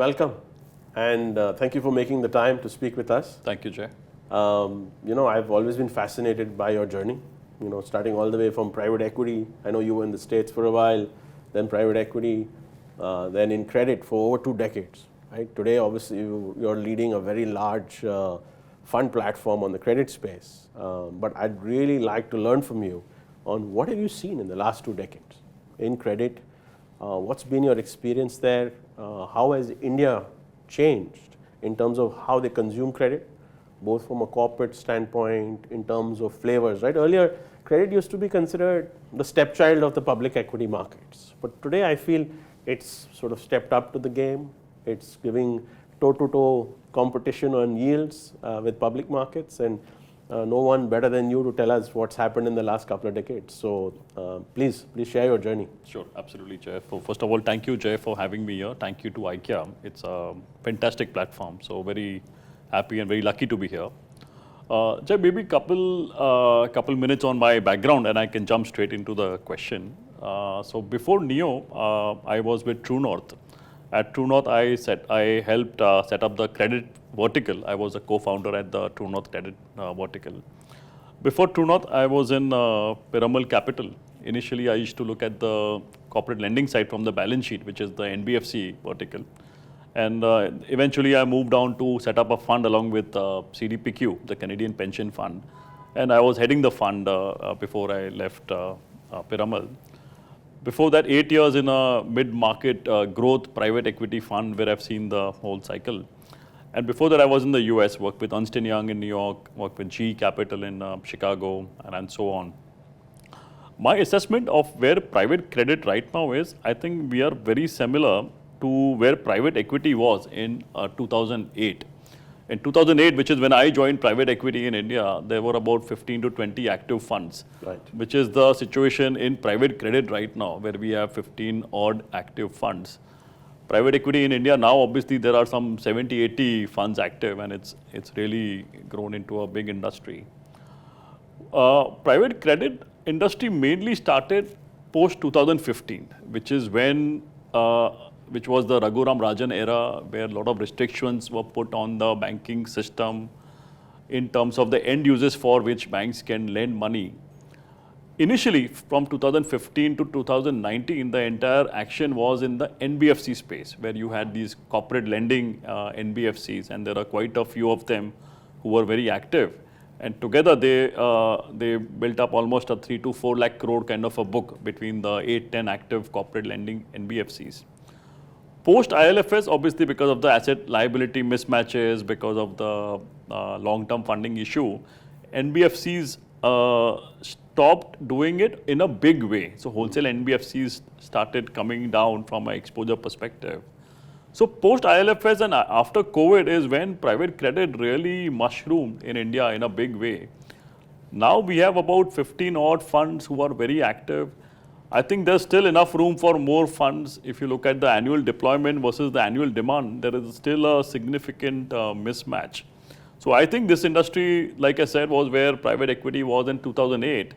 welcome. And thank you for making the time to speak with us. Thank you, Jay. I've always been fascinated by your journey, starting all the way from private equity. I know you were in the States for a while, then private equity, then in credit for over 2 decades. Right? Today, obviously, you're leading a very large fund platform on the credit space. But I'd really like to learn from you on what have you seen in the last 2 decades in credit. What's been your experience there? How has India changed in terms of how they consume credit, both from a corporate standpoint, in terms of flavors, right? Earlier, credit used to be considered the stepchild of the public equity markets. But today, I feel it's sort of stepped up to the game. It's giving toe-to-toe competition on yields with public markets, and no one better than you to tell us what's happened in the last couple of decades. So please share your journey. Sure, absolutely, Jay. First of all, thank you, Jay, for having me here. Thank you to Aikya. It's a fantastic platform. So very happy and very lucky to be here. Jay, maybe couple minutes on my background, and I can jump straight into the question. So before Neo, I was with True North. At True North, I helped set up the credit vertical. I was a co-founder at the True North credit vertical. Before True North, I was in Piramal Capital. Initially, I used to look at the corporate lending side from the balance sheet, which is the NBFC vertical. And eventually, I moved on to set up a fund along with CDPQ, the Canadian Pension Fund. And I was heading the fund before I left Piramal. Before that, 8 years in a mid-market growth private equity fund where I've seen the whole cycle. And before that, I was in the US, worked with Ernst & Young in New York, worked with GE Capital in Chicago, and so on. My assessment of where private credit right now is, I think we are very similar to where private equity was in 2008. In 2008, which is when I joined private equity in India, there were about 15 to 20 active funds, right, which is the situation in private credit right now, where we have 15 odd active funds. Private equity in India now, obviously, there are some 70, 80 funds active, and it's really grown into a big industry. Private credit industry mainly started post 2015, which is when which was the Raghuram Rajan era, where a lot of restrictions were put on the banking system in terms of the end users for which banks can lend money. Initially, from 2015 to 2019, the entire action was in the NBFC space, where you had these corporate lending NBFCs, and there are quite a few of them who were very active. And together, they built up almost a 3 to 4 lakh crore kind of a book between the 8-10 active corporate lending NBFCs. Post-IL&FS, obviously because of the asset liability mismatches, because of the long-term funding issue, NBFCs stopped doing it in a big way. So wholesale NBFCs started coming down from an exposure perspective. So post-IL&FS and after COVID is when private credit really mushroomed in India in a big way. Now we have about 15 odd funds who are very active. I think there's still enough room for more funds. If you look at the annual deployment versus the annual demand, there is still a significant mismatch. So I think this industry, like I said, was where private equity was in 2008,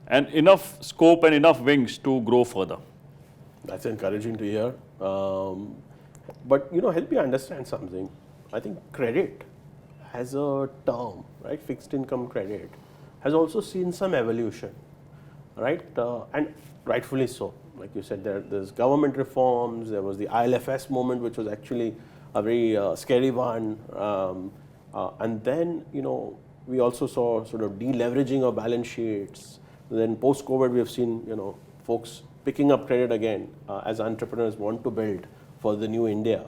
and enough scope and enough wings to grow further. That's encouraging to hear. But help me understand something. I think credit as a term, right? Fixed income credit has also seen some evolution, right? And rightfully so. Like you said, there's government reforms, there was the IL&FS moment, which was actually a very scary one. And then, we also saw sort of deleveraging of balance sheets. Then post-COVID, we have seen, folks picking up credit again as entrepreneurs want to build for the new India.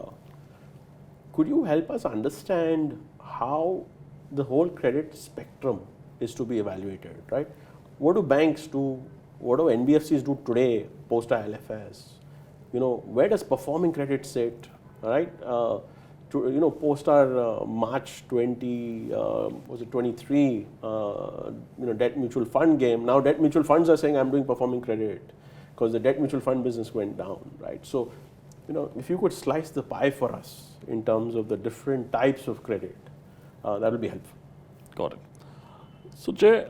Could you help us understand how the whole credit spectrum is to be evaluated, right? What do banks do? What do NBFCs do today post IL&FS? Where does performing credit sit, right? Post our March 23 debt mutual fund game. Now debt mutual funds are saying I'm doing performing credit because the debt mutual fund business went down, right? So, if you could slice the pie for us in terms of the different types of credit, that will be helpful. Got it. So, Jay,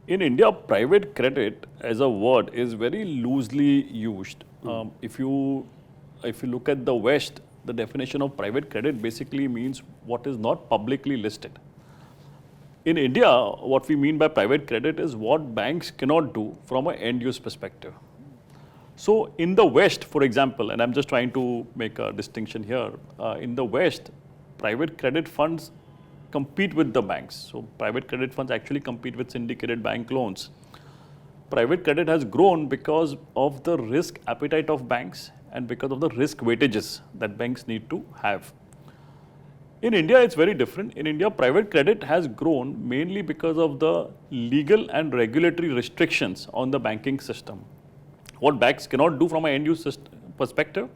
in India, private credit as a word is very loosely used. If you look at the West, the definition of private credit basically means what is not publicly listed. In India, what we mean by private credit is what banks cannot do from an end-use perspective. So in the West, for example, and I'm just trying to make a distinction here, in the West, private credit funds compete with the banks. So private credit funds actually compete with syndicated bank loans. Private credit has grown because of the risk appetite of banks and because of the risk weightages that banks need to have. In India, it's very different. In India, private credit has grown mainly because of the legal and regulatory restrictions on the banking system. What banks cannot do from an end-use perspective,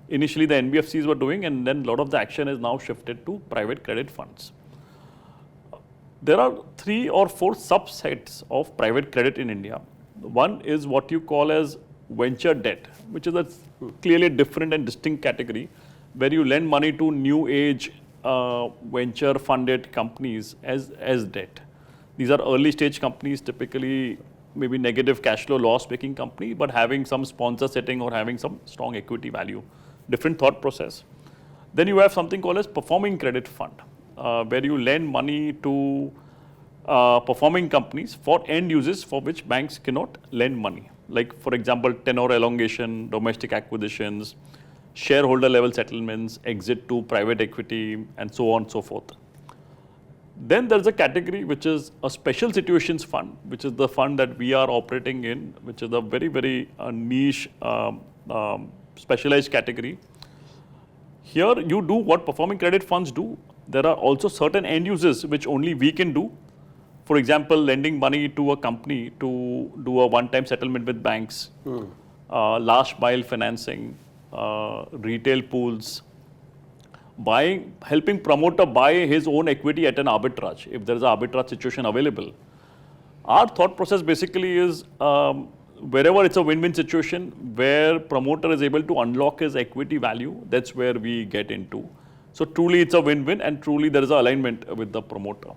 initially the NBFCs were doing, and then a lot of the action is now shifted to private credit funds. There are 3 or 4 subsets of private credit in India. One is what you call as venture debt, which is a clearly different and distinct category where you lend money to new age venture funded companies as debt. These are early stage companies, typically maybe negative cash flow loss making company, but having some sponsor setting or having some strong equity value. Different thought process. Then you have something called as performing credit fund, where you lend money to performing companies for end uses for which banks cannot lend money. Like for example, tenor elongation, domestic acquisitions, shareholder level settlements, exit to private equity, and so on and so forth. Then there's a category which is a special situations fund, which is the fund that we are operating in, which is a very, very niche specialized category. Here you do what performing credit funds do. There are also certain end uses which only we can do. For example, lending money to a company to do a one-time settlement with banks, last mile financing, retail pools, helping promoter buy his own equity at an arbitrage, if there is an arbitrage situation available. Our thought process basically is wherever it's a win-win situation where promoter is able to unlock his equity value, that's where we get into. So truly it's a win-win and truly there is an alignment with the promoter.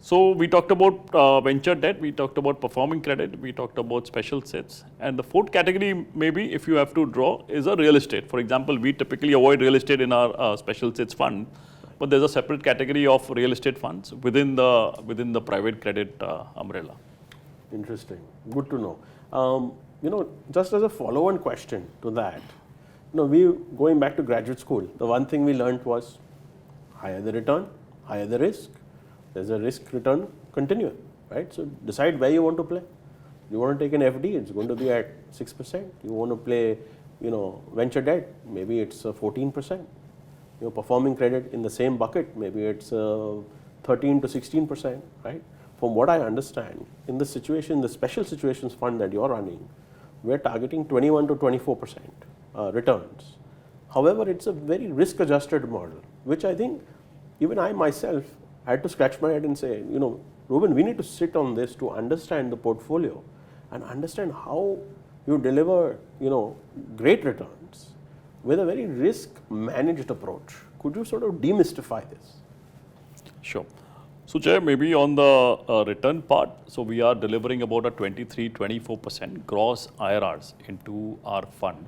So we talked about venture debt, we talked about performing credit, we talked about special sits, and the 4th category maybe if you have to draw is a real estate. For example, we typically avoid real estate in our special sits fund, but there's a separate category of real estate funds within the private credit umbrella. Interesting, good to know. Just as a follow-on question to that, we going back to graduate school, the one thing we learned was higher the return, higher the risk. There's a risk return continuum, right? So decide where you want to play. You want to take an FD, it's going to be at 6%. You want to play, venture debt, maybe it's 14%. Performing credit in the same bucket, maybe it's 13 to 16%, right? From what I understand, in the situation, the special situations fund that you're running, we're targeting 21 to 24% returns. However, it's a very risk-adjusted model, which I think even I myself I had to scratch my head and say, Rubin, we need to sit on this to understand the portfolio and understand how you deliver, great returns with a very risk-managed approach. Could you sort of demystify this? Sure. So Jay, maybe on the return part, so we are delivering about a 23-24% gross IRRs into our fund.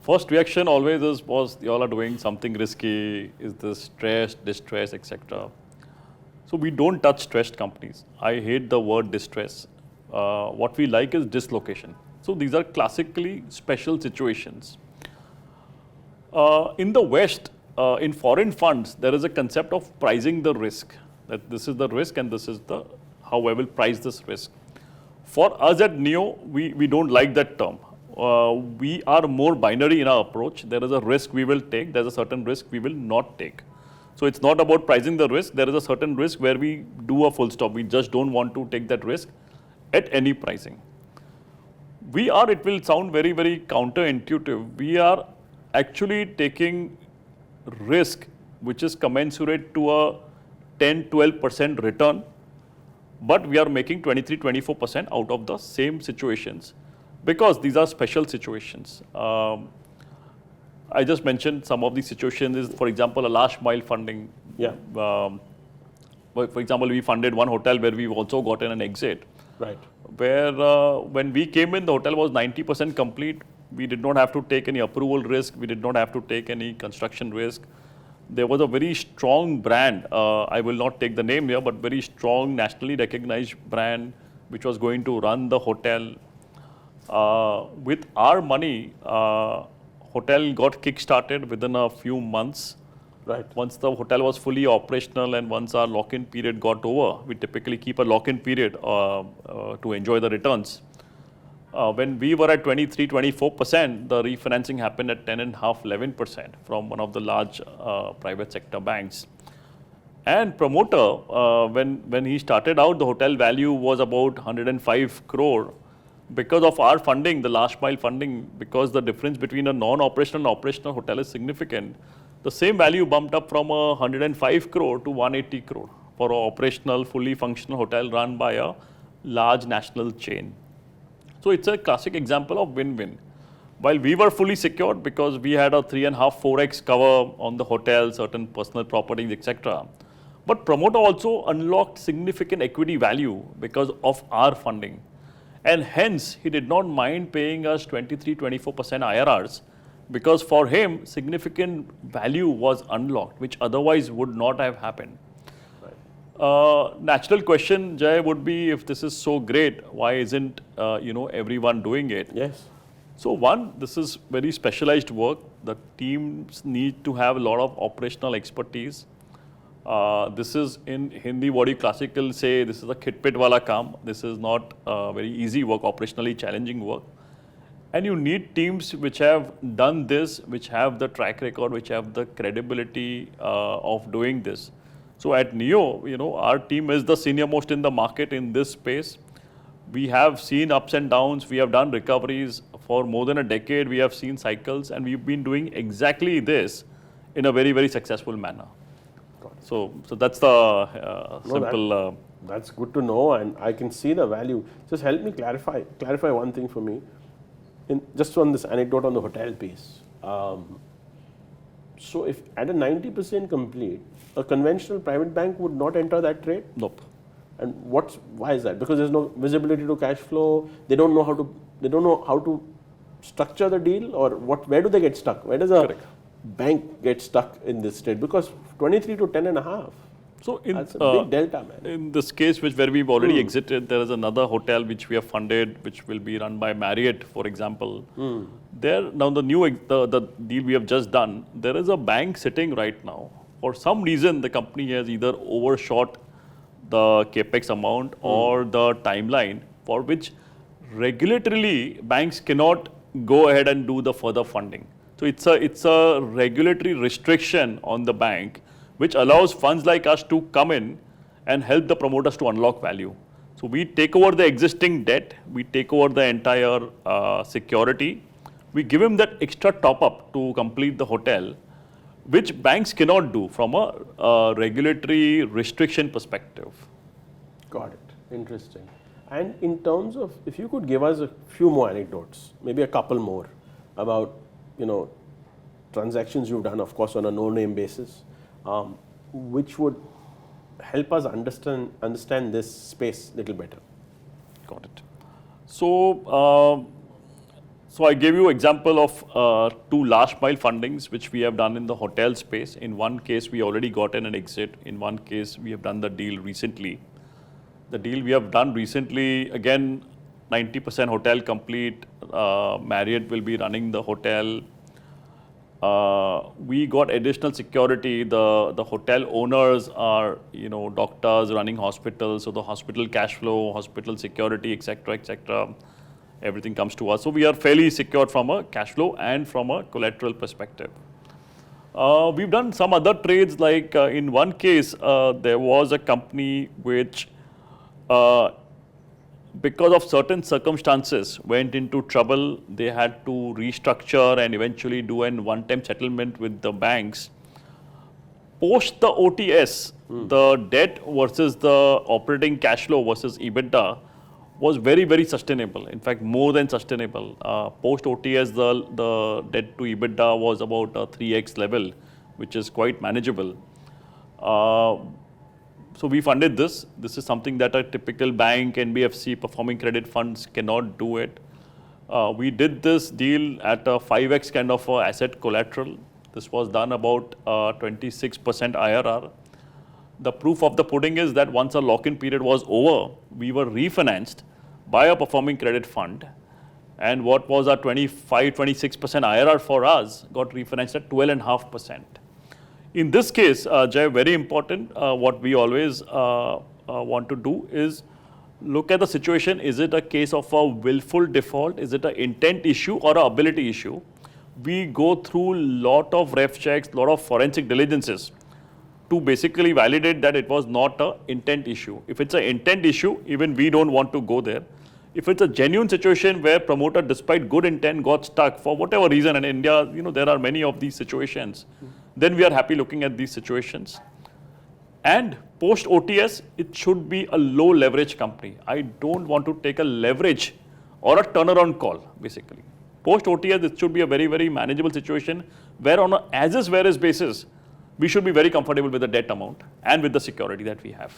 First reaction always was you all are doing something risky, is this stressed, distressed, etc. So we don't touch stressed companies. I hate the word distress. What we like is dislocation. So these are classically special situations. In the West, in foreign funds, there is a concept of pricing the risk. That this is the risk and this is how I will price this risk. For us at Neo, we don't like that term. We are more binary in our approach. There is a risk we will take, there's a certain risk we will not take. So it's not about pricing the risk, there is a certain risk where we do a full stop. We just don't want to take that risk at any pricing. It will sound very, very counterintuitive. We are actually taking risk which is commensurate to a 10-12% return, but we are making 23-24% out of the same situations because these are special situations. I just mentioned some of these situations is, for example, a last mile funding. Yeah. For example, we funded one hotel where we've also gotten an exit. Right. Where when we came in, the hotel was 90% complete. We did not have to take any approval risk. We did not have to take any construction risk. There was a very strong brand. I will not take the name here, but very strong, nationally recognized brand, which was going to run the hotel. With our money, hotel got kick-started within a few months. Right. Once the hotel was fully operational and once our lock-in period got over, we typically keep a lock-in period to enjoy the returns. When we were at 23-24%, the refinancing happened at 10.5-11% from one of the large private sector banks. And promoter, when he started out, the hotel value was about 105 crore. Because of our funding, the last mile funding, because the difference between a non-operational and operational hotel is significant, the same value bumped up from 105 crore to 180 crore for an operational, fully functional hotel run by a large national chain. So it's a classic example of win-win. While we were fully secured because we had a 3.5-4x cover on the hotel, certain personal properties, etc. But promoter also unlocked significant equity value because of our funding. And hence, he did not mind paying us 23-24% IRRs because for him, significant value was unlocked, which otherwise would not have happened. Natural question, Jay, would be if this is so great, why isn't everyone doing it? Yes. So one, this is very specialized work. The teams need to have a lot of operational expertise. This is in Hindi what you classical say, this is a khit-pit wala kaam. This is not very easy work, operationally challenging work. And you need teams which have done this, which have the track record, which have the credibility of doing this. So at Neo, our team is the senior most in the market in this space. We have seen ups and downs. We have done recoveries for more than a decade. We have seen cycles, and we've been doing exactly this in a very, very successful manner. So that's the simple. That's good to know, and I can see the value. Just help me clarify one thing for me. Just on this anecdote on the hotel piece. So if at a 90% complete, a conventional private bank would not enter that trade? Nope. And why is that? Because there's no visibility to cash flow. They don't know how to structure the deal, or where do they get stuck? Where does a bank get stuck in this trade? Because 23 to 10.5. So that's a big delta, man. In this case, where we've already exited, there is another hotel which we have funded, which will be run by Marriott, for example. There now the deal we have just done, there is a bank sitting right now. For some reason, the company has either overshot the capex amount or the timeline, for which regulatorily banks cannot go ahead and do the further funding. So it's a regulatory restriction on the bank, which allows funds like us to come in and help the promoters to unlock value. So we take over the existing debt, we take over the entire security, we give him that extra top-up to complete the hotel, which banks cannot do from a regulatory restriction perspective. Got it. Interesting. And in terms of, if you could give us a few more anecdotes, maybe a couple more, about transactions you've done, of course, on a no-name basis, which would help us understand this space a little better. Got it. So I gave you example of two last mile fundings which we have done in the hotel space. In one case, we already got an exit. In one case, we have done the deal recently. The deal we have done recently, again, 90% hotel complete. Marriott will be running the hotel. We got additional security. The hotel owners are, doctors running hospitals, so the hospital cash flow, hospital security, etc., etc. Everything comes to us. So we are fairly secured from a cash flow and from a collateral perspective. We've done some other trades, like in one case, there was a company which, because of certain circumstances, went into trouble. They had to restructure and eventually do an one-time settlement with the banks. Post the OTS, the debt versus the operating cash flow versus EBITDA was very, very sustainable. In fact, more than sustainable. Post OTS, the debt to EBITDA was about a 3x level, which is quite manageable. So we funded this. This is something that a typical bank, NBFC, performing credit funds cannot do it. We did this deal at a 5x kind of asset collateral. This was done about 26% IRR. The proof of the pudding is that once a lock-in period was over, we were refinanced by a performing credit fund. And what was our 25, 26% IRR for us got refinanced at 12.5%. In this case, Jay, very important, what we always want to do is look at the situation. Is it a case of a willful default? Is it an intent issue or an ability issue? We go through lot of ref checks, lot of forensic diligences to basically validate that it was not an intent issue. If it's an intent issue, even we don't want to go there. If it's a genuine situation where promoter, despite good intent, got stuck for whatever reason, and in India, there are many of these situations, then we are happy looking at these situations. And post OTS, it should be a low leverage company. I don't want to take a leverage or a turnaround call, basically. Post OTS, it should be a very, very manageable situation where on an as-is, where-is basis, we should be very comfortable with the debt amount and with the security that we have.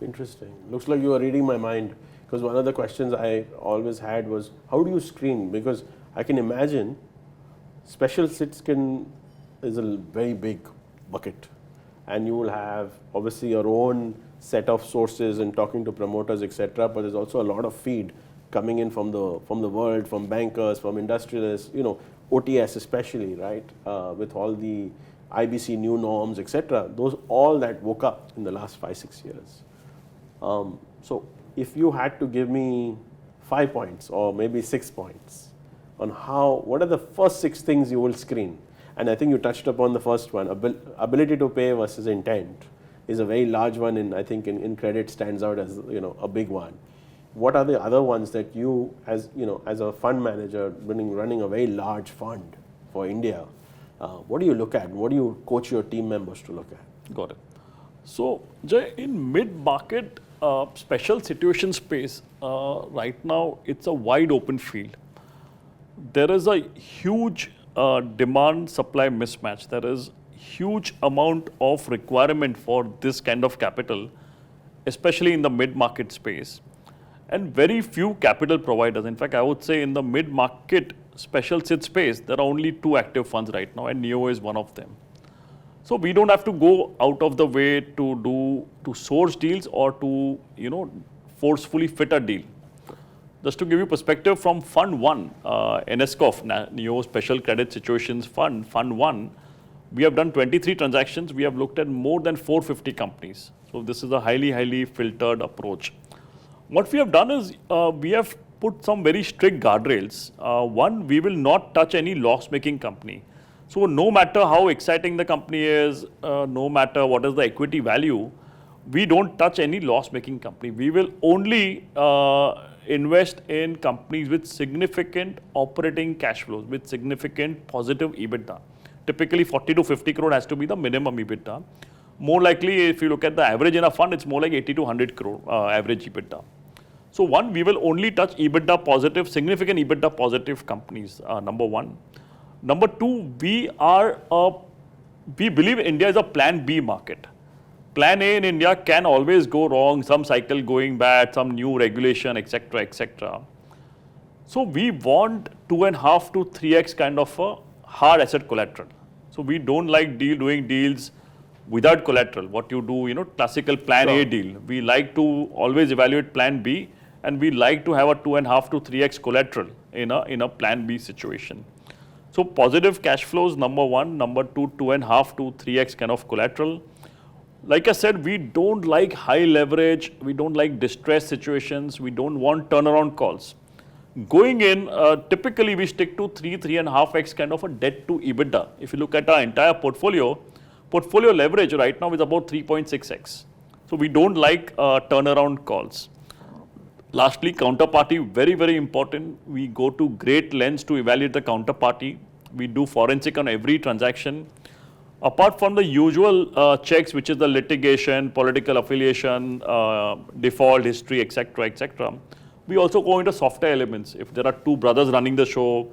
Interesting. Looks like you are reading my mind, because one of the questions I always had was, how do you screen? Because I can imagine special sits is a very big bucket, and you will have obviously your own set of sources and talking to promoters, etc. But there's also a lot of feed coming in from the world, from bankers, from industrialists, OTS especially, right? With all the IBC new norms, etc. Those all that woke up in the last 5-6 years. So if you had to give me 5 points or maybe 6 points on what are the first 6 things you will screen? And I think you touched upon the first one, ability to pay versus intent is a very large one, and I think in credit stands out as a big one. What are the other ones that you, as a fund manager running a very large fund for India, what do you look at? What do you coach your team members to look at? Got it. So, Jay, in mid-market special situation space, right now it's a wide open field. There is a huge demand-supply mismatch. There is huge amount of requirement for this kind of capital, especially in the mid-market space, and very few capital providers. In fact, I would say in the mid-market special sit space, there are only 2 active funds right now, and Neo is one of them. So we don't have to go out of the way to source deals or to forcefully fit a deal. Just to give you perspective, from Fund 1, NSCOF, Neo Special Credit Situations Fund, Fund 1, we have done 23 transactions. We have looked at more than 450 companies. So this is a highly, highly filtered approach. What we have done is we have put some very strict guardrails. One, we will not touch any loss-making company. So no matter how exciting the company is, no matter what is the equity value, we don't touch any loss-making company. We will only invest in companies with significant operating cash flows, with significant positive EBITDA. Typically 40 to 50 crore has to be the minimum EBITDA. More likely, if you look at the average in a fund, it's more like 80 to 100 crore average EBITDA. So one, we will only touch EBITDA positive, significant EBITDA positive companies, number one. Number two, we believe India is a plan B market. Plan A in India can always go wrong, some cycle going bad, some new regulation, etc., etc. So we want 2.5 to 3x kind of a hard asset collateral. So we don't like doing deals without collateral. What you do, classical plan A deal. We like to always evaluate plan B, and we like to have a 2.5 to 3x collateral in a plan B situation. So positive cash flows, number one. Number two, 2.5 to 3x kind of collateral. Like I said, we don't like high leverage. We don't like distress situations. We don't want turnaround calls. Going in, typically we stick to 3.5x kind of a debt to EBITDA. If you look at our entire portfolio leverage right now is about 3.6x. So we don't like turnaround calls. Lastly, counterparty, very, very important. We go to great lengths to evaluate the counterparty. We do forensic on every transaction. Apart from the usual checks, which is the litigation, political affiliation, default history, etc., etc., we also go into softer elements. If there are 2 brothers running the show,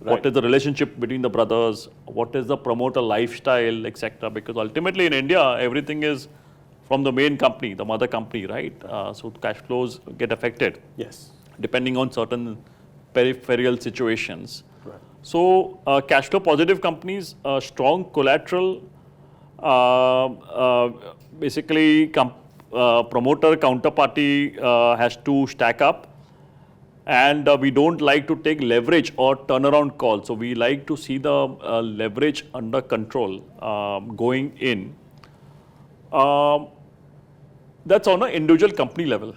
what is the relationship between the brothers? What is the promoter lifestyle, etc.? Because ultimately in India, everything is from the main company, the mother company, right? So cash flows get affected. Yes. Depending on certain peripheral situations. Right. So cash flow positive companies, strong collateral, basically promoter counterparty has to stack up, and we don't like to take leverage or turnaround calls. So we like to see the leverage under control going in. That's on an individual company level.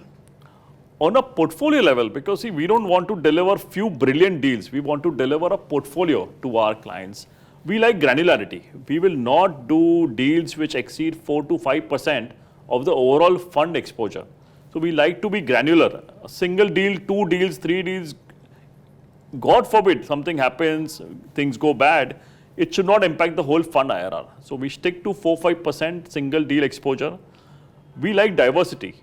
On a portfolio level, because see, we don't want to deliver few brilliant deals. We want to deliver a portfolio to our clients. We like granularity. We will not do deals which exceed 4 to 5% of the overall fund exposure. So we like to be granular. A single deal, 2 deals, 3 deals, God forbid something happens, things go bad, it should not impact the whole fund IRR. So we stick to 4-5% single deal exposure. We like diversity.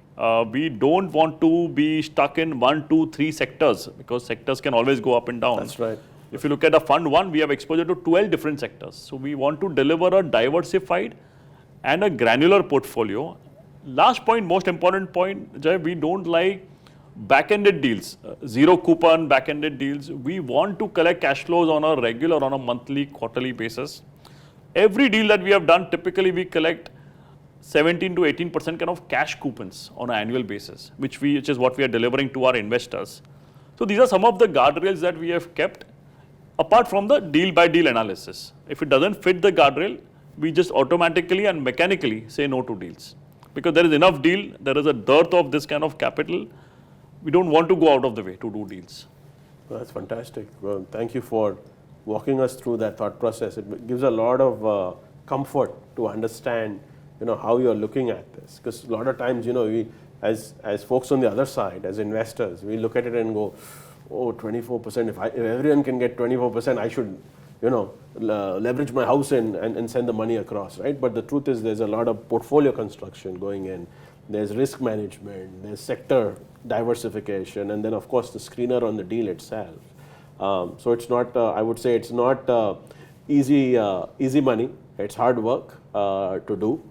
We don't want to be stuck in 1, 2, 3 sectors, because sectors can always go up and down. That's right. If you look at a fund 1, we have exposure to 12 different sectors. So we want to deliver a diversified and a granular portfolio. Last point, most important point, Jay, we don't like back-ended deals, zero coupon back-ended deals. We want to collect cash flows on a regular, on a monthly, quarterly basis. Every deal that we have done, typically we collect 17 to 18% kind of cash coupons on an annual basis, which is what we are delivering to our investors. So these are some of the guardrails that we have kept, apart from the deal by deal analysis. If it doesn't fit the guardrail, we just automatically and mechanically say no to deals. Because there is enough deal, there is a dearth of this kind of capital. We don't want to go out of the way to do deals. Well, that's fantastic. Well, thank you for walking us through that thought process. It gives a lot of comfort to understand, how you're looking at this. Because a lot of times, we, as folks on the other side, as investors, we look at it and go, oh, 24%. If everyone can get 24%, I should, leverage my house in and send the money across, right? But the truth is, there's a lot of portfolio construction going in. There's risk management, there's sector diversification, and then of course the screener on the deal itself. So it's not, I would say it's not easy money. It's hard work to do.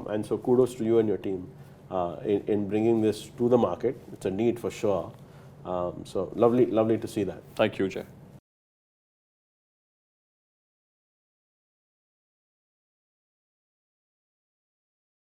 And so kudos to you and your team in bringing this to the market. It's a need for sure. So lovely to see that. Thank you, Jay.